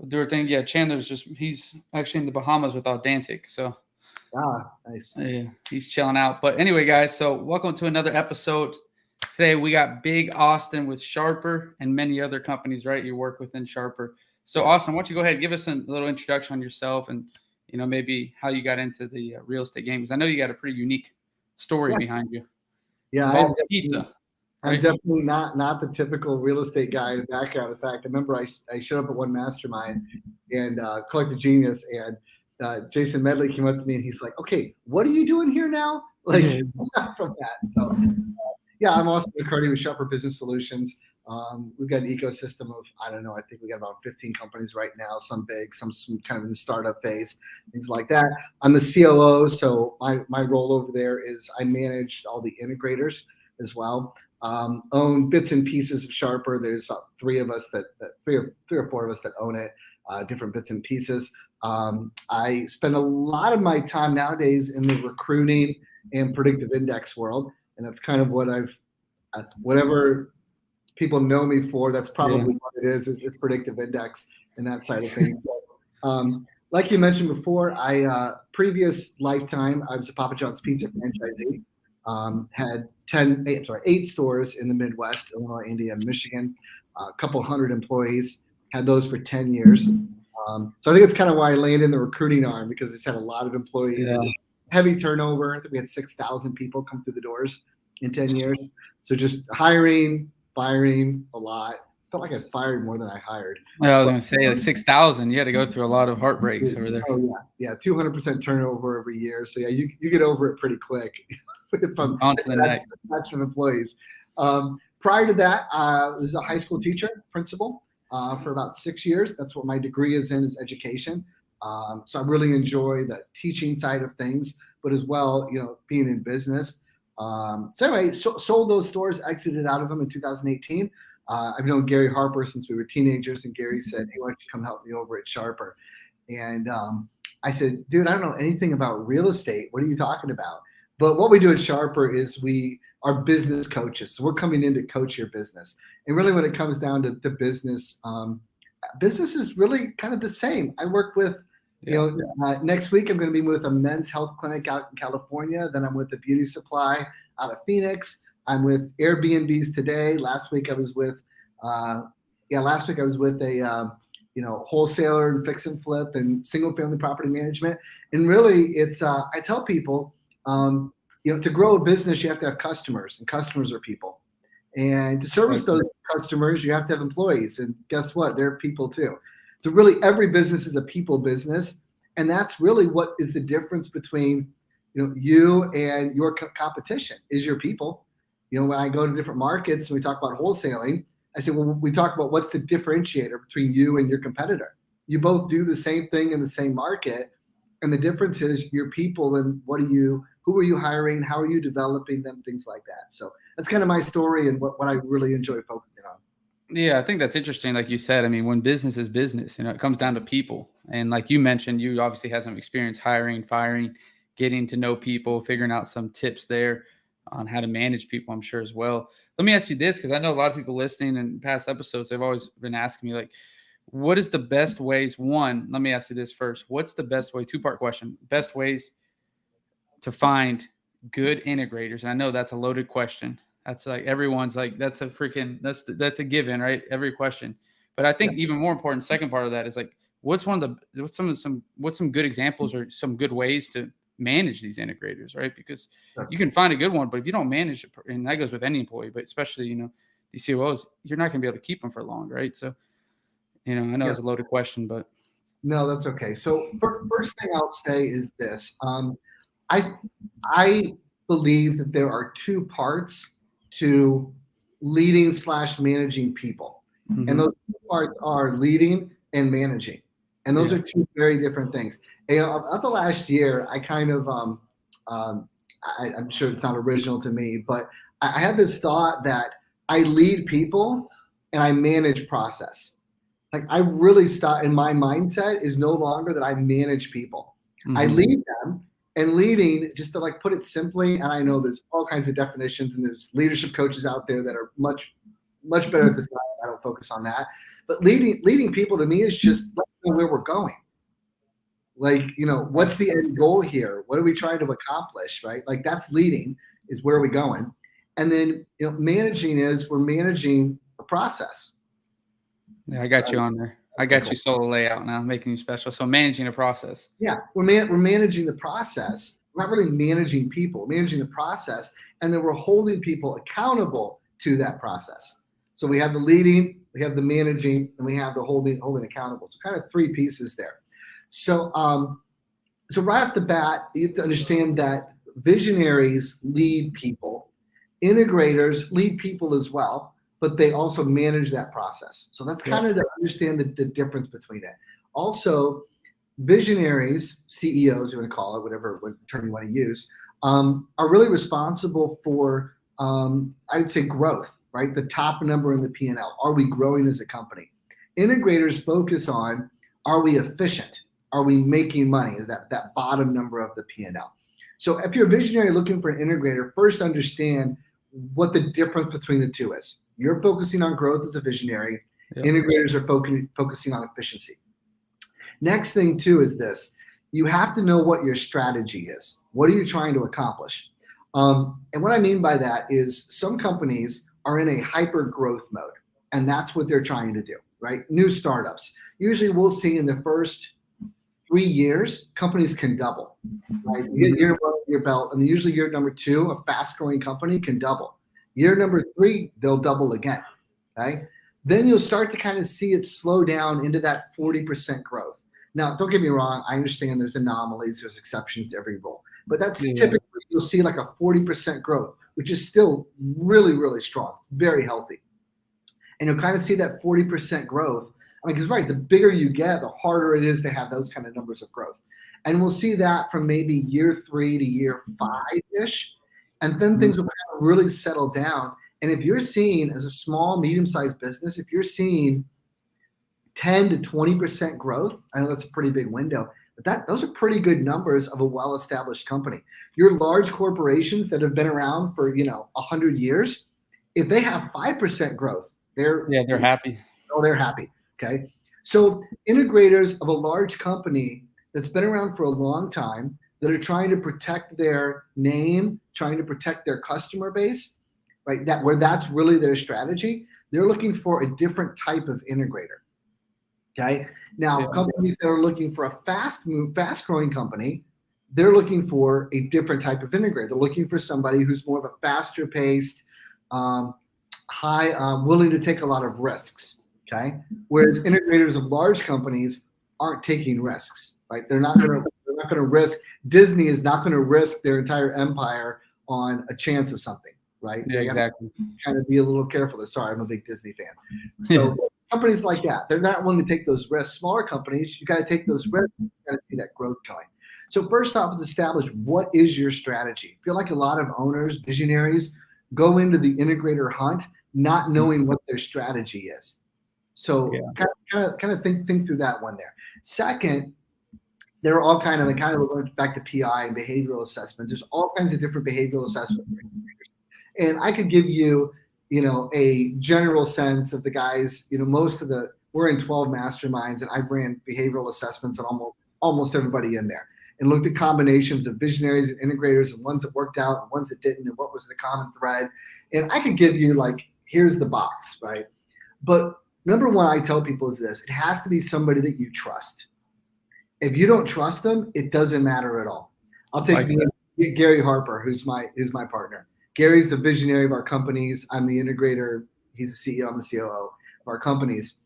do our thing. Yeah, Chandler's he's actually in the Bahamas with Authentic. So Nice. yeah, he's chilling out. But anyway, guys, so welcome to another episode. Today we got Big Austin with Sharper and many other companies, right? You work within Sharper. So Austin, why don't you go ahead and give us a little introduction on yourself and maybe how you got into the real estate game? Because I know you got a pretty unique story behind you. Yeah, Pizza. I'm definitely not the typical real estate guy in background. In fact, I remember I showed up at one mastermind and Collective Genius, and Jason Medley came up to me and he's like, "Okay, what are you doing here now?" Like from that. So yeah, I'm Austin McCurdy with Sharper Business Solutions. We've got an ecosystem of, I don't know, I think we got about 15 companies right now, some big, some kind of in the startup phase, things like that. I'm the COO, so my role over there is I manage all the integrators as well. Own bits and pieces of Sharper. There's about three of us three or four of us that own it, different bits and pieces. I spend a lot of my time nowadays in the recruiting and predictive index world, and that's kind of what whatever people know me for, that's probably what it is predictive index and that side of things. Like you mentioned before, previous lifetime, I was a Papa John's Pizza franchisee. Had 8 stores in the Midwest, Illinois, Indiana, Michigan, a couple hundred employees, had those for 10 years. So I think it's kind of why I landed in the recruiting arm, because it's had a lot of employees, heavy turnover. I think we had 6,000 people come through the doors in 10 years. So just hiring, firing a lot. Felt like I fired more than I hired. I was going to say 6,000. You had to go through a lot of heartbreaks over there. Oh yeah, 200% turnover every year. So yeah, you get over it pretty quick. From on to the next batch of employees. Prior to that, I was a high school teacher, principal, for about 6 years. That's what my degree is education. So I really enjoy the teaching side of things, but as well, being in business. So anyway, sold those stores, exited out of them in 2018. I've known Gary Harper since we were teenagers, and Gary said, "Hey, why don't you come help me over at Sharper?" And I said, "Dude, I don't know anything about real estate. What are you talking about?" But what we do at Sharper is we are business coaches. So we're coming in to coach your business. And really when it comes down to business, business is really kind of the same. I work with, next week I'm going to be with a men's health clinic out in California. Then I'm with a beauty supply out of Phoenix. I'm with Airbnbs today. Last week I was with a wholesaler and fix and flip and single family property management. And really it's, I tell people, to grow a business, you have to have customers, and customers are people. And to service those customers, you have to have employees. And guess what? They're people too. So really every business is a people business. And that's really what is the difference between, you and your competition is your people. When I go to different markets and we talk about wholesaling, I say, well, we talk about what's the differentiator between you and your competitor. You both do the same thing in the same market. And the difference is your people and who are you hiring? How are you developing them? Things like that. So that's kind of my story and what I really enjoy focusing on. Yeah, I think that's interesting. Like you said, I mean, when business is business, it comes down to people. And like you mentioned, you obviously have some experience hiring, firing, getting to know people, figuring out some tips there on how to manage people, I'm sure as well. Let me ask you this, because I know a lot of people listening in past episodes, they've always been asking me, like, what is the best ways? One, let me ask you this first. What's the best way? Two-part question. Best ways to find good integrators? And I know that's a loaded question. That's like everyone's like, that's a given, right? Every question. But I think even more important, second part of that is like, what's some good examples or some good ways to manage these integrators, right? Because you can find a good one, but if you don't manage it, and that goes with any employee, but especially, these COOs, you're not going to be able to keep them for long, right? So, I know it's a loaded question, but. No, that's okay. So first thing I'll say is this. I believe that there are two parts to leading / managing people. Mm-hmm. And those two parts are leading and managing. And those are two very different things. Of the last year, I kind of, I'm sure it's not original to me, but I had this thought that I lead people and I manage process. Like I really start, in my mindset is no longer that I manage people. Mm-hmm. I lead them, and leading, just to like put it simply, and I know there's all kinds of definitions and there's leadership coaches out there that are much better at this. I don't focus on that. But leading people to me is just know where we're going. Like, what's the end goal here? What are we trying to accomplish, right? Like that's leading is where are we going? And then, managing is we're managing a process. Yeah, I got you on there. I got you solo layout now, making you special. So managing a process. Yeah, we're managing the process. We're not really managing people, we're managing the process, and then we're holding people accountable to that process. So we have the leading, we have the managing, and we have the holding accountable. So kind of three pieces there. So so right off the bat, you have to understand that visionaries lead people, integrators lead people as well, but they also manage that process. So that's kind of to understand the difference between it. Also, visionaries, CEOs, you want to call it, whatever term you want to use, are really responsible for, I would say, growth, right? The top number in the P&L. Are we growing as a company? Integrators focus on, are we efficient? Are we making money? Is that bottom number of the P&L? So if you're a visionary looking for an integrator, first understand what the difference between the two is. You're focusing on growth as a visionary. Yep. Integrators are focusing on efficiency. Next thing too is this. You have to know what your strategy is. What are you trying to accomplish? And what I mean by that is some companies are in a hyper growth mode, and that's what they're trying to do, right? New startups. Usually we'll see in the first 3 years, companies can double, right? You get year one your belt, and usually year number 2, a fast growing company can double. Year number 3, they'll double again, right? Then you'll start to kind of see it slow down into that 40% growth. Now, don't get me wrong. I understand there's anomalies, there's exceptions to every rule, but that's typically you'll see like a 40% growth, which is still really, really strong. It's very healthy. And you'll kind of see that 40% growth. I mean, because right, the bigger you get, the harder it is to have those kind of numbers of growth. And we'll see that from maybe year 3 to year 5-ish. And then things will kind of really settle down. And if you're seeing, as a small, medium-sized business, if you're seeing 10 to 20% growth, I know that's a pretty big window, but those are pretty good numbers of a well-established company. Your large corporations that have been around for 100 years, if they have 5% growth, they're happy. Oh, they're happy. Okay. So integrators of a large company that's been around for a long time, that are trying to protect their name, trying to protect their customer base, right? Where that's really their strategy, they're looking for a different type of integrator. Okay. Now, companies that are looking for a fast growing company, they're looking for a different type of integrator. They're looking for somebody who's more of a faster paced, willing to take a lot of risks. Okay. Whereas integrators of large companies aren't taking risks, right? They're not going to risk. Disney is not going to risk their entire empire on a chance of something, right? Yeah, exactly. Kind of be a little careful. Sorry, I'm a big Disney fan. So companies like that, they're not willing to take those risks. Smaller companies, you got to take those risks. You got to see that growth going. So first off, is establish what is your strategy. I feel like a lot of owners, visionaries, go into the integrator hunt not knowing what their strategy is. So kind of think through that one there. Second, there are all kind of going back to PI and behavioral assessments. There's all kinds of different behavioral assessments. And I could give you, a general sense of the guys, we're in 12 masterminds, and I've ran behavioral assessments on almost everybody in there and looked at combinations of visionaries and integrators and ones that worked out and ones that didn't and what was the common thread. And I could give you here's the box, right? But number one, I tell people is this: it has to be somebody that you trust. If you don't trust them, it doesn't matter at all. I'll take Gary Harper, who's my partner. Gary's the visionary of our companies. I'm the integrator. He's the CEO. I'm the COO of our companies.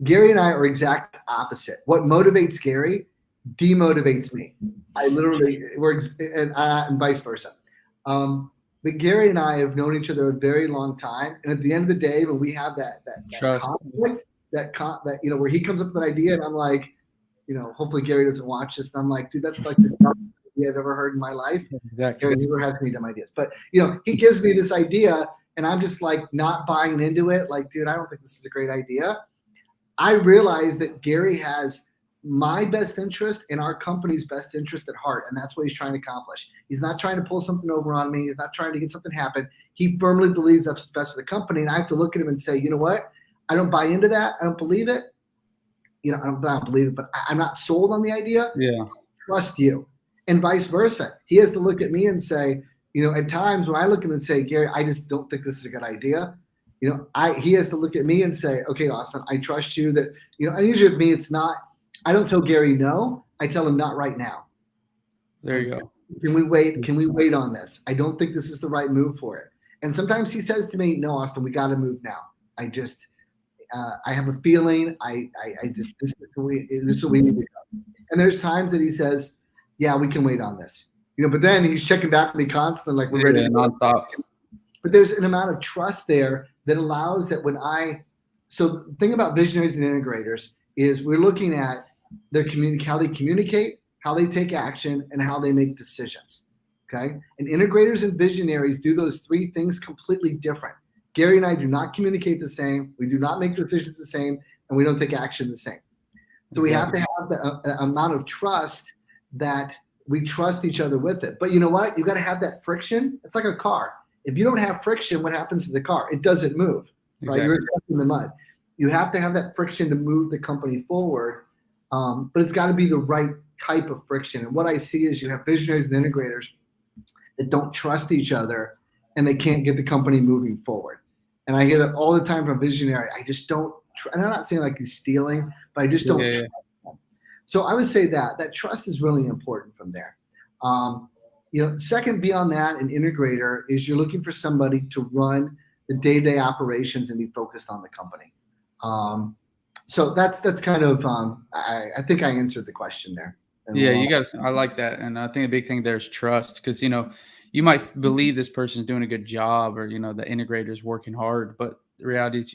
Gary and I are exact opposite. What motivates Gary demotivates me. And vice versa. But Gary and I have known each other a very long time. And at the end of the day, when we have that conflict, where he comes up with an idea and I'm like, hopefully Gary doesn't watch this. And I'm like, dude, that's like the dumbest idea I've ever heard in my life. Exactly. Gary never has any dumb ideas. But, he gives me this idea and I'm just not buying into it. Dude, I don't think this is a great idea. I realize that Gary has my best interest and our company's best interest at heart. And that's what he's trying to accomplish. He's not trying to pull something over on me. He's not trying to get something happen. He firmly believes that's best for the company. And I have to look at him and say, you know what? I don't buy into that. I don't believe it. I don't believe it, but I'm not sold on the idea. Yeah. Trust you, and vice versa. He has to look at me and say, at times when I look at him and say, Gary, I just don't think this is a good idea. He has to look at me and say, okay, Austin, I trust you that, and usually with me, it's not, I don't tell Gary no, I tell him not right now. There you go. Can we wait? Can we wait on this? I don't think this is the right move for it. And sometimes he says to me, no, Austin, we got to move now. I have a feeling this is what we need to go. And there's times that he says, yeah, we can wait on this, but then he's checking back with me constantly, like we're ready to go. Nonstop. But there's an amount of trust there that allows that so the thing about visionaries and integrators is we're looking at how they communicate, how they take action, and how they make decisions. Okay. And integrators and visionaries do those three things completely different. Gary and I do not communicate the same. We do not make decisions the same, and we don't take action the same. So we have to have the amount of trust that we trust each other with it. But you know what? You got to have that friction. It's like a car. If you don't have friction, what happens to the car? It doesn't move. Right? Exactly. You're stuck in the mud. You have to have that friction to move the company forward. But it's got to be the right type of friction. And what I see is you have visionaries and integrators that don't trust each other, and they can't get the company moving forward. And I hear that all the time from visionary. I just don't. And I'm not saying like he's stealing, but I just don't. Yeah. Trust him. So I would say that trust is really important from there. Second beyond that, an integrator is you're looking for somebody to run the day-to-day operations and be focused on the company. So that's kind of. I think I answered the question there. Yeah, you got to. I like that, and I think a big thing there is trust, because you might believe this person's doing a good job, or the integrator's working hard, but the reality is,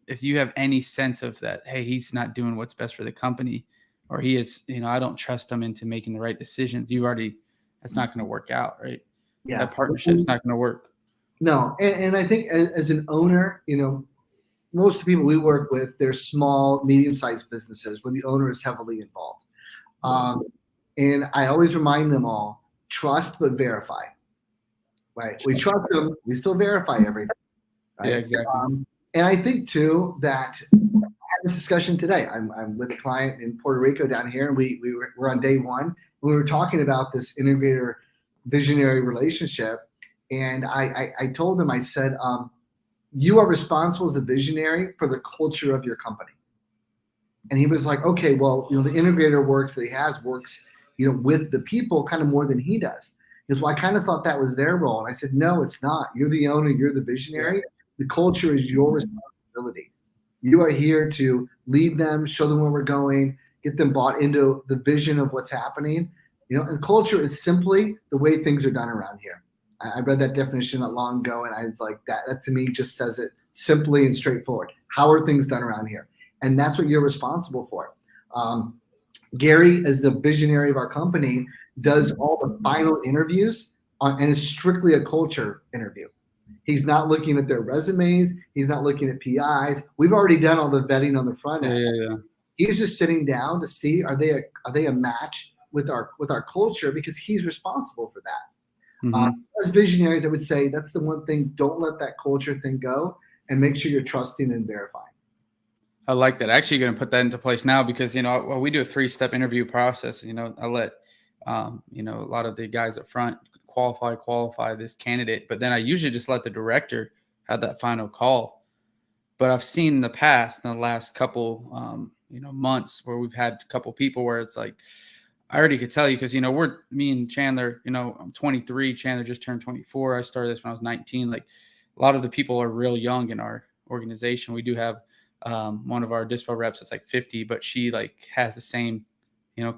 if you have any sense of that, hey, he's not doing what's best for the company, or he is, I don't trust him into making the right decisions. That's not going to work out, right? Yeah, that partnership's not going to work. No, and I think as an owner, most of the people we work with, they're small, medium-sized businesses where the owner is heavily involved. And I always remind them all, trust but verify. Right? We trust them, we still verify everything. Right? Yeah, exactly. And I think too that I had this discussion today. I'm with a client in Puerto Rico down here, and we're on day one. We were talking about this integrator visionary relationship, and I told him, I said, you are responsible as the visionary for the culture of your company. And he was like, okay, well, the integrator works with the people kind of more than he does. He goes, well, I kind of thought that was their role. And I said, no, it's not. You're the owner. You're the visionary. The culture is your responsibility. You are here to lead them, show them where we're going, get them bought into the vision of what's happening. And culture is simply the way things are done around here. I read that definition not long ago, and I was like, that to me just says it simply and straightforward. How are things done around here? And that's what you're responsible for. Gary, as the visionary of our company, does all the final interviews, and it's strictly a culture interview. He's not looking at their resumes. He's not looking at PIs. We've already done all the vetting on the front end. Yeah. He's just sitting down to see are they a match with our culture, because he's responsible for that. Mm-hmm. As visionaries, I would say that's the one thing. Don't let that culture thing go, and make sure you're trusting and verifying. I like that. Actually, going to put that into place now, because we do a 3-step interview process. I let a lot of the guys up front qualify this candidate, but then I usually just let the director have that final call. But I've seen in the past, in the last couple months, where we've had a couple people where it's like, I already could tell you, because me and Chandler, I'm 23, Chandler just turned 24. I started this when I was 19. Like, a lot of the people are real young in our organization. We do have one of our dispo reps that's like 50, but she has the same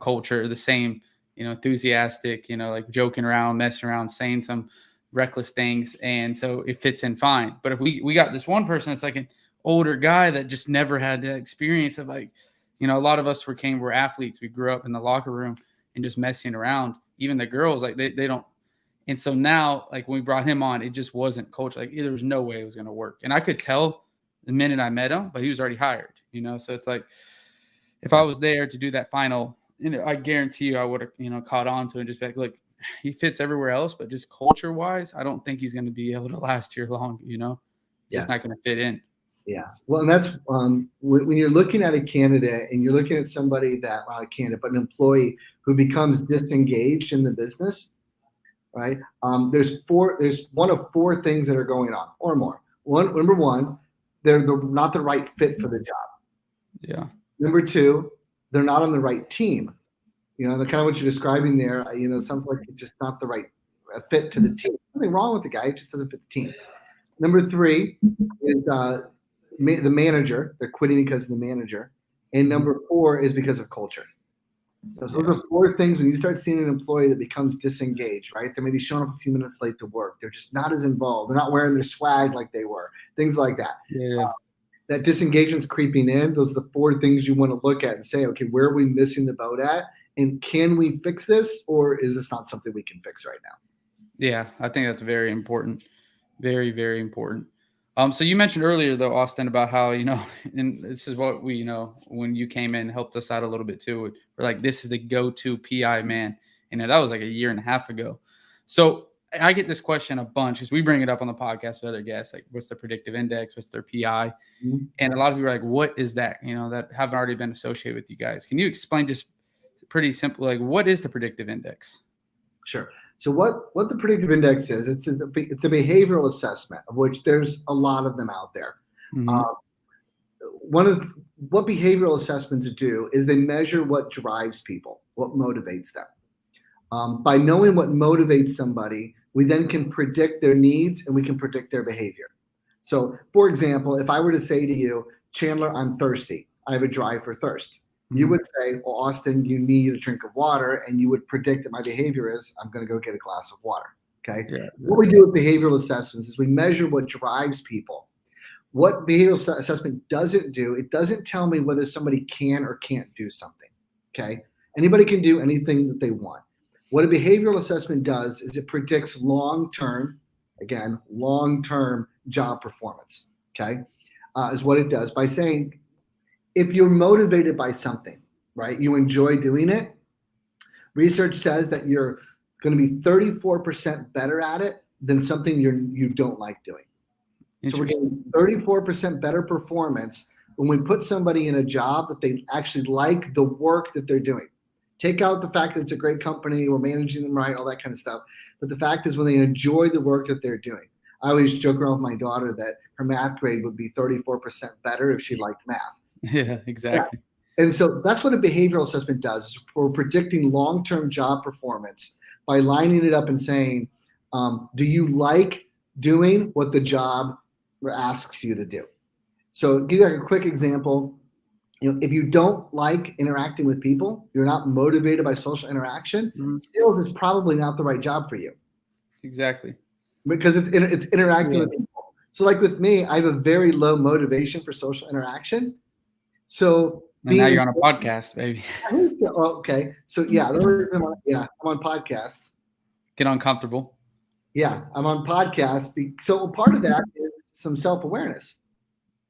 culture, the same enthusiastic, like joking around, messing around, saying some reckless things, and so it fits in fine. But if we got this one person that's like an older guy that just never had the experience of a lot of us were athletes. We grew up in the locker room and just messing around. Even the girls, they don't. And so now, when we brought him on, it just wasn't culture. There was no way it was going to work. And I could tell the minute I met him, but he was already hired, So it's like, if I was there to do that final, I guarantee you I would have, caught on to it and just be like, look, he fits everywhere else, but just culture wise, I don't think he's going to be able to last here long, Just not going to fit in. Yeah. Well, and that's when you're looking at a candidate and you're looking at somebody that, not a candidate, but an employee who becomes disengaged in the business, right? There's one of four things that are going on or more. Number one, they're not the right fit for the job. Yeah. Number two, they're not on the right team. The kind of what you're describing there, sounds like it's just not the right fit to the team. Nothing wrong with the guy, it just doesn't fit the team. Number three is the manager. They're quitting because of the manager. And number four is because of culture. So those are four things when you start seeing an employee that becomes disengaged, right? They're maybe showing up a few minutes late to work. They're just not as involved. They're not wearing their swag like they were. Things like that. Yeah. That disengagement's creeping in. Those are the four things you want to look at and say, okay, where are we missing the boat at? And can we fix this, or is this not something we can fix right now? Yeah, I think that's very important. Very, very important. So you mentioned earlier though, Austin, about how, and this is what we, when you came in, helped us out a little bit too. We're like, this is the go-to PI man. That was like a year and a half ago. So I get this question a bunch because we bring it up on the podcast with other guests, like what's the predictive index, what's their PI? Mm-hmm. And a lot of people are like, what is that? That haven't already been associated with you guys. Can you explain just pretty simple, like what is the predictive index? Sure. So what the predictive index is, it's a behavioral assessment of which there's a lot of them out there. Mm-hmm. What behavioral assessments do is they measure what drives people, what motivates them. By knowing what motivates somebody, we then can predict their needs and we can predict their behavior. So, for example, if I were to say to you, Chandler, I'm thirsty. I have a drive for thirst. You would say, well, Austin, you need a drink of water, and you would predict that my behavior is, I'm going to go get a glass of water, okay? Yeah. What we do with behavioral assessments is we measure what drives people. What behavioral assessment doesn't do, it doesn't tell me whether somebody can or can't do something, okay? Anybody can do anything that they want. What a behavioral assessment does is it predicts long-term job performance, okay? Is what it does by saying, if you're motivated by something, right, you enjoy doing it, research says that you're going to be 34% better at it than something you don't like doing. So we're getting 34% better performance when we put somebody in a job that they actually like the work that they're doing. Take out the fact that it's a great company, we're managing them right, all that kind of stuff. But the fact is when they enjoy the work that they're doing. I always joke around with my daughter that her math grade would be 34% better if she liked math. Yeah, exactly. Yeah. And so that's what a behavioral assessment does. We're predicting long-term job performance by lining it up and saying, do you like doing what the job asks you to do? So give you like a quick example. If you don't like interacting with people, you're not motivated by social interaction, sales is probably not the right job for you. Exactly. Because it's interacting with people. So like with me, I have a very low motivation for social interaction. So now you're on a podcast, baby. Okay. So yeah, I'm on podcasts. Get uncomfortable. Yeah, I'm on podcasts. So part of that is some self-awareness.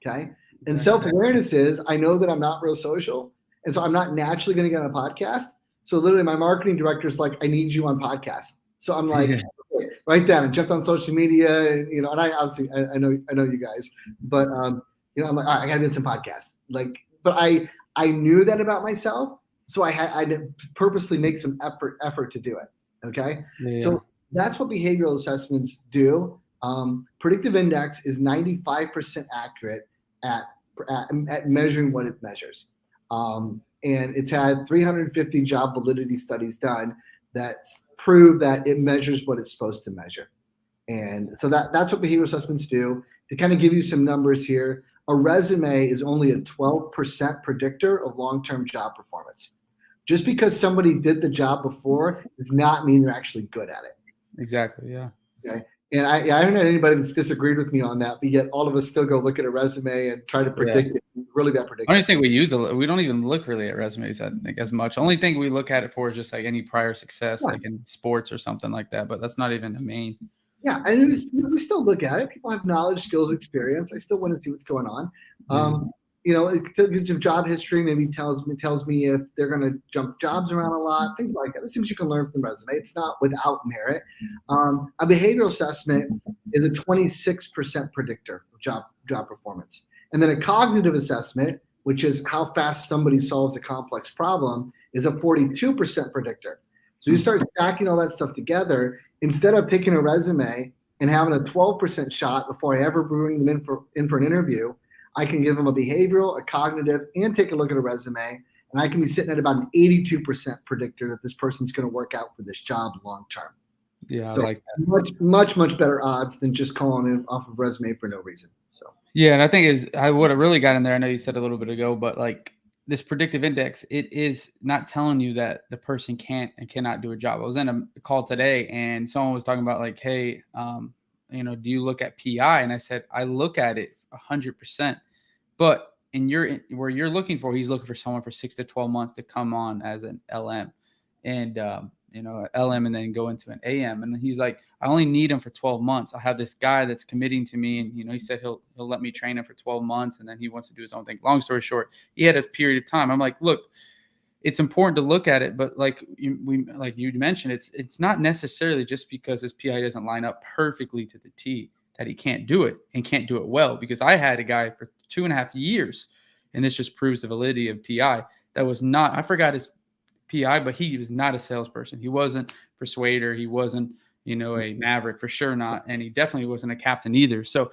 Okay. And self-awareness is I know that I'm not real social. And so I'm not naturally going to get on a podcast. So literally my marketing director is like, I need you on podcast. So I'm like, okay, right then, I jumped on social media, and I obviously, I know you guys, but, I'm like, all right, I got to do some podcasts. But I knew that about myself. So I had to purposely make some effort to do it. Okay. Yeah. So that's what behavioral assessments do. Predictive index is 95% accurate at measuring what it measures. And it's had 350 job validity studies done that prove that it measures what it's supposed to measure. And so that's what behavioral assessments do. To kind of give you some numbers here, a resume is only a 12% predictor of long-term job performance. Just because somebody did the job before does not mean they're actually good at it. Exactly, yeah. Okay. And I haven't had anybody that's disagreed with me on that, but yet all of us still go look at a resume and try to predict it. Really bad prediction. I don't think we don't even look really at resumes, I think, as much. Only thing we look at it for is just like any prior success, like in sports or something like that. But that's not even the main. Yeah, and we still look at it. People have knowledge, skills, experience. I still want to see what's going on. It gives you job history, maybe tells me if they're going to jump jobs around a lot, things like that. There's things you can learn from the resume. It's not without merit. A behavioral assessment is a 26% predictor of job performance. And then a cognitive assessment, which is how fast somebody solves a complex problem, is a 42% predictor. So you start stacking all that stuff together. Instead of taking a resume and having a 12% shot before I ever bring them in for an interview, I can give them a behavioral, a cognitive, and take a look at a resume. And I can be sitting at about an 82% predictor that this person's going to work out for this job long term. Yeah, so I like that. much better odds than just calling in off of resume for no reason. So yeah, and I think what I really got in there. I know you said a little bit ago, but like this predictive index, it is not telling you that the person can't and cannot do a job. I was in a call today, and someone was talking about like, hey, do you look at PI? And I said I look at it 100%, but where you're looking for, he's looking for someone for 6 to 12 months to come on as an LM, and LM and then go into an AM. And he's like, I only need him for 12 months. I have this guy that's committing to me, and he said he'll let me train him for 12 months, and then he wants to do his own thing. Long story short, he had a period of time. I'm like, look, it's important to look at it, but like you mentioned, it's not necessarily just because his PI doesn't line up perfectly to the T that he can't do it and can't do it well. Because I had a guy for 2.5 years, and this just proves the validity of PI. That was not, I forgot his PI, but he was not a salesperson. He wasn't persuader. He wasn't, a maverick, for sure not. And he definitely wasn't a captain either. So,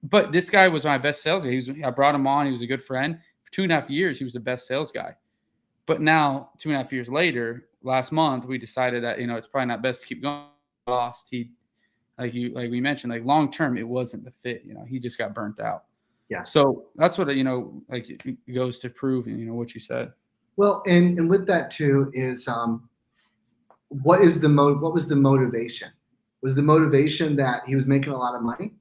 but this guy was my best sales guy. I brought him on. He was a good friend. For 2.5 years, he was the best sales guy. But now, 2.5 years later, last month, we decided that, it's probably not best to keep going. Lost. Like we mentioned, like long term, it wasn't the fit. He just got burnt out. Yeah. So that's what, like it goes to prove, what you said. Well, and with that too is what was the motivation? Was the motivation that he was making a lot of money?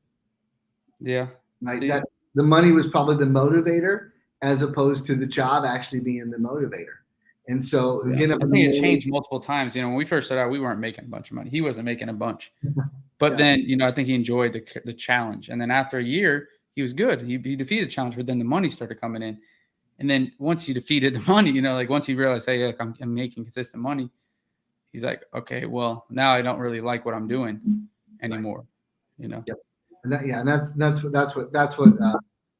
Yeah. Like that the money was probably the motivator as opposed to the job actually being the motivator. And so again, I think it changed multiple times. When we first started out, we weren't making a bunch of money. He wasn't making a bunch. But then, I think he enjoyed the challenge. And then after a year, he was good. He defeated the challenge, but then the money started coming in. And then once he defeated the money, like once he realized, hey, look, I'm making consistent money, he's like, okay, well, now I don't really like what I'm doing anymore. Yep. And that's what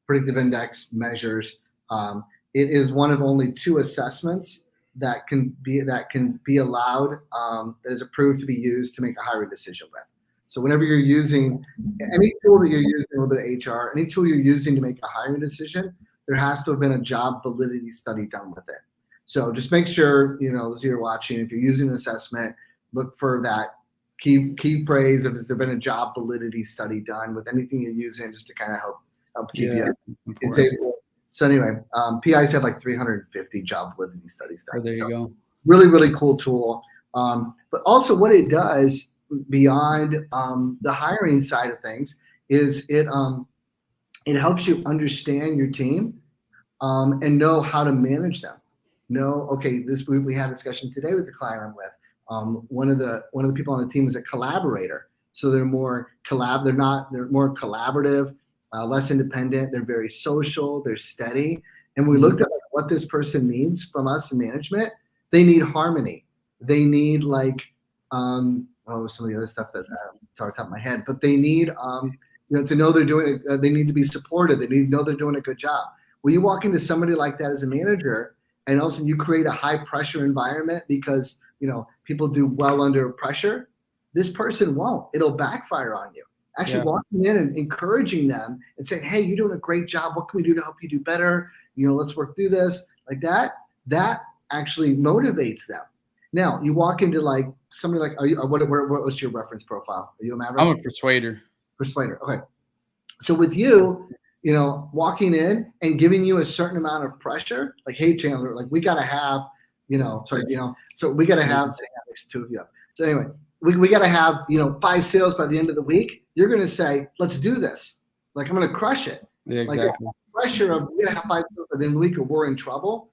predictive index measures. It is one of only 2 assessments that can be allowed, that is approved to be used to make a hiring decision with. So whenever you're using any tool that you're using, a little bit of HR, any tool you're using to make a hiring decision, there has to have been a job validity study done with it. So just make sure, as you're watching, if you're using an assessment, look for that key phrase of, has there been a job validity study done with anything you're using, just to kind of help keep you safe. So anyway, PIs have like 350 job validity studies done. Oh, there you go. Really, really cool tool. But also what it does beyond the hiring side of things is it helps you understand your team and know how to manage them. We had a discussion today with the client I'm with. One of the people on the team is a collaborator, so they're more more collaborative, less independent. They're very social. They're steady. And we looked at what this person needs from us in management. They need harmony. They need some of the other stuff that off the top of my head, but they need to know they're doing it. They need to be supported. They need to know they're doing a good job. Well, you walk into somebody like that as a manager, and also you create a high pressure environment because people do well under pressure. This person won't. It'll backfire on you. Actually, walking in and encouraging them and saying, "Hey, you're doing a great job. What can we do to help you do better? Let's work through this." Like that. That actually motivates them. Now, you walk into somebody like, what was your reference profile? Are you a maverick? I'm a persuader. Persuader. Okay. So with you, walking in and giving you a certain amount of pressure, like, hey, Chandler, we got to have, so we got to have, there's 2 of you. So anyway, we got to have, 5 sales by the end of the week. You're going to say, let's do this. I'm going to crush it. Yeah, exactly. Pressure of, we got to have 5 sales by the end of the week or we're in trouble.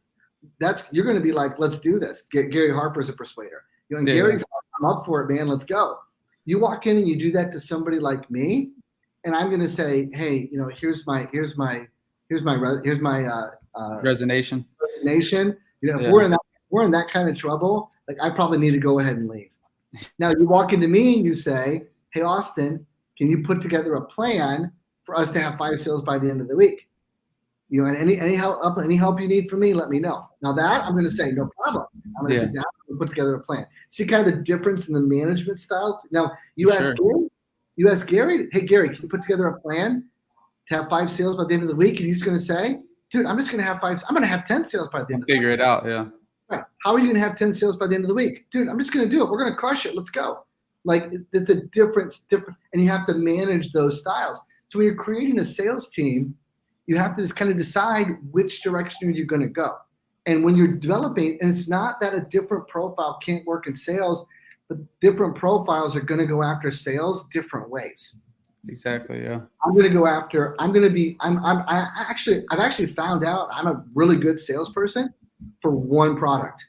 You're going to be like, let's do this. Gary Harper's a persuader. Gary's, I'm up for it, man. Let's go. You walk in and you do that to somebody like me, and I'm going to say, hey, here's my resignation. If we're in that kind of trouble, I probably need to go ahead and leave. Now you walk into me and you say, hey, Austin, can you put together a plan for us to have 5 sales by the end of the week? And any help you need from me, let me know. Now that I'm going to say, no problem. I'm going to sit down and put together a plan. See kind of the difference in the management style. Now you ask Gary, hey Gary, can you put together a plan to have 5 sales by the end of the week? And he's going to say, dude, I'm just going to have 5. I'm going to have 10 sales by the end of the week. Figure it out. Yeah. Right. How are you going to have 10 sales by the end of the week? Dude, I'm just going to do it. We're going to crush it. Let's go. Like it's a different, and you have to manage those styles. So when you're creating a sales team, you have to just kind of decide which direction you're going to go. And when you're developing, and it's not that a different profile can't work in sales, but different profiles are going to go after sales different ways. Exactly. Yeah. I've actually found out I'm a really good salesperson for one product.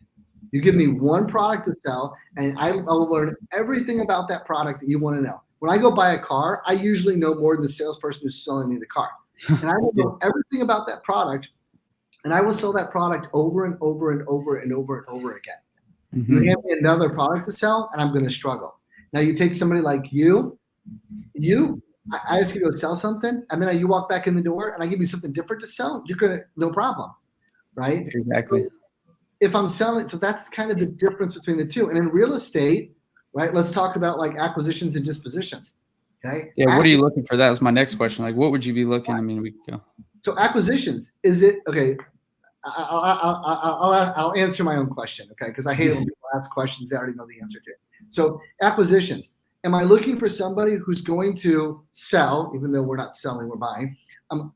You give me one product to sell, and I will learn everything about that product that you want to know. When I go buy a car, I usually know more than the salesperson who's selling me the car. And I will know everything about that product, and I will sell that product over and over and over and over and over again. Mm-hmm. You hand me another product to sell, and I'm going to struggle. Now you take somebody like you, I ask you to sell something, and then you walk back in the door, and I give you something different to sell. You're going to, no problem, right? Exactly. So if I'm selling, so that's kind of the difference between the two. And in real estate, right, let's talk about like acquisitions and dispositions. Okay. Yeah. What are you looking for? That was my next question. Like, what would you be looking? I mean, we could go. So acquisitions, is it okay? I'll answer my own question, okay? Because I hate when people ask questions they already know the answer to. So acquisitions, am I looking for somebody who's going to sell, even though we're not selling, we're buying,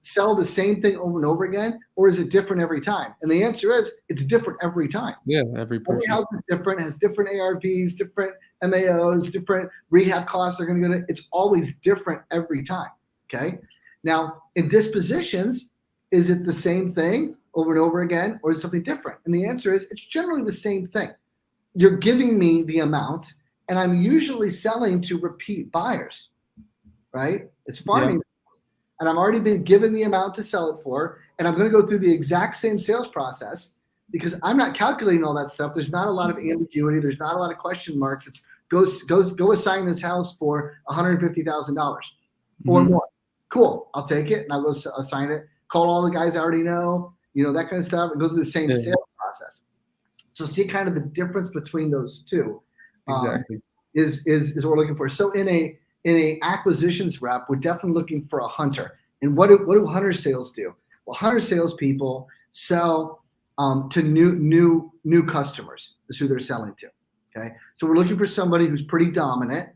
sell the same thing over and over again, or is it different every time? And the answer is it's different every time. Yeah, every house is different, has different ARVs, different MAOs, different rehab costs are going to go. It's always different every time. Okay. Now in dispositions, is it the same thing over and over again, or is it something different? And the answer is it's generally the same thing. You're giving me the amount, and I'm usually selling to repeat buyers, right? It's farming. Yeah. And I've already been given the amount to sell it for, and I'm going to go through the exact same sales process because I'm not calculating all that stuff. There's not a lot of ambiguity. There's not a lot of question marks. It's go assign this house for $150,000 or more. Cool, I'll take it, and I'll go assign it. Call all the guys I already know, that kind of stuff, and go through the same sales process. So see kind of the difference between those two. Exactly. Is what we're looking for. So in a acquisitions rep, we're definitely looking for a hunter. And what do hunter sales do? Well, hunter salespeople sell to new customers. Is who they're selling to. Okay, so we're looking for somebody who's pretty dominant.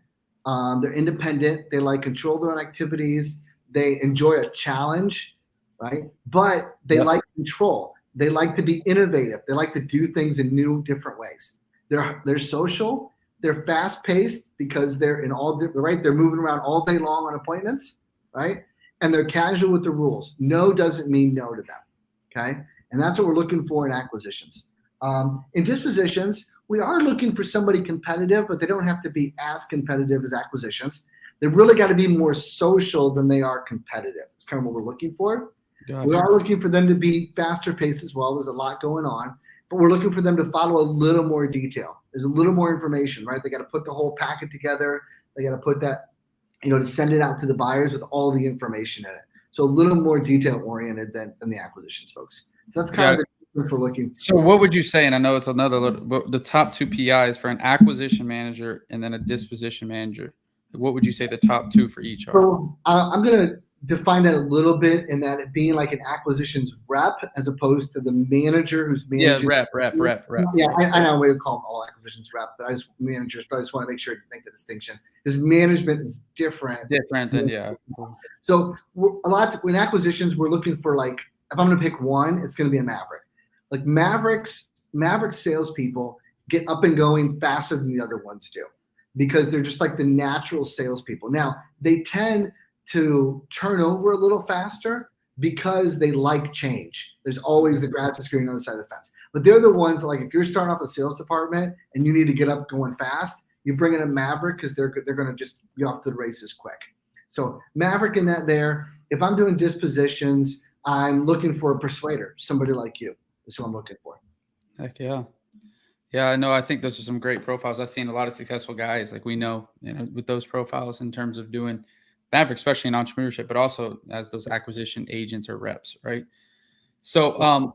They're independent. They like control their own activities. They enjoy a challenge, right? But they like control. They like to be innovative. They like to do things in new, different ways. They're social. They're fast paced because they're in all different, right? They're moving around all day long on appointments, right? And they're casual with the rules. No doesn't mean no to them, okay? And that's what we're looking for in acquisitions. In dispositions, we are looking for somebody competitive, but they don't have to be as competitive as acquisitions. They really got to be more social than they are competitive. It's kind of what we're looking for. Gotcha. We are looking for them to be faster paced as well. There's a lot going on, but we're looking for them to follow a little more detail. There's a little more information, right? They got to put the whole packet together. They got to put that, to send it out to the buyers with all the information in it. So a little more detail oriented than the acquisitions folks. So that's kind of the difference we're looking for. So what would you say, and I know it's another little, but the top 2 PIs for an acquisition manager and then a disposition manager, what would you say the top 2 for each are? So I'm going to define that a little bit in that it being like an acquisitions rep as opposed to the manager who's managing. Yeah, rep. Yeah, I know we would call them all acquisitions rep, but I just managers, but I just want to make sure to make the distinction because management is different. Different than, yeah. So in acquisitions, we're looking for like, if I'm going to pick one, it's going to be a Maverick. Like Maverick salespeople get up and going faster than the other ones do because they're just like the natural salespeople. Now they tend to turn over a little faster because they like change. There's always the grass is green on the side of the fence. But they're the ones that, like, if you're starting off the sales department and you need to get up going fast, you bring in a Maverick because they're going to just be off to the races quick. So Maverick in that there. If I'm doing dispositions, I'm looking for a persuader, somebody like you. That's what I'm looking for. Heck yeah. Yeah, I know. I think those are some great profiles. I've seen a lot of successful guys, like we know, with those profiles in terms of doing Maverick, especially in entrepreneurship, but also as those acquisition agents or reps, right? So,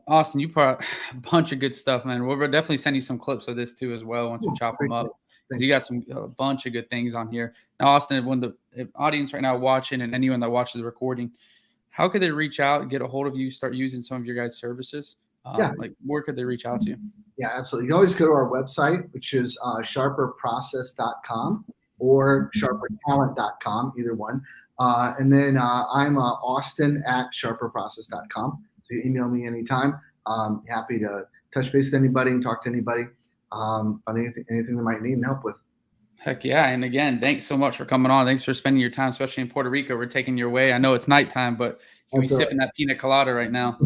Austin, you brought a bunch of good stuff, man. We'll definitely send you some clips of this too as well once we chop them up, because you got a bunch of good things on here. Now, Austin, when the audience right now watching and anyone that watches the recording, how could they reach out, get a hold of you, start using some of your guys' services? Like, where could they reach out to you? Yeah, absolutely. You can always go to our website, which is sharperprocess.com or sharpertalent.com, either one. And then I'm Austin at sharperprocess.com. So you email me anytime. Happy to touch base with anybody and talk to anybody on anything they might need help with. Heck yeah. And again, thanks so much for coming on. Thanks for spending your time, especially in Puerto Rico. We're taking your way. I know it's nighttime, but you'll be sipping that pina colada right now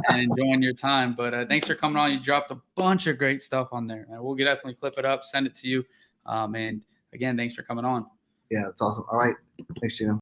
and enjoying your time. But thanks for coming on. You dropped a bunch of great stuff on there. We'll definitely clip it up, send it to you. And again, thanks for coming on. Yeah, it's awesome. All right. Thanks, Gino.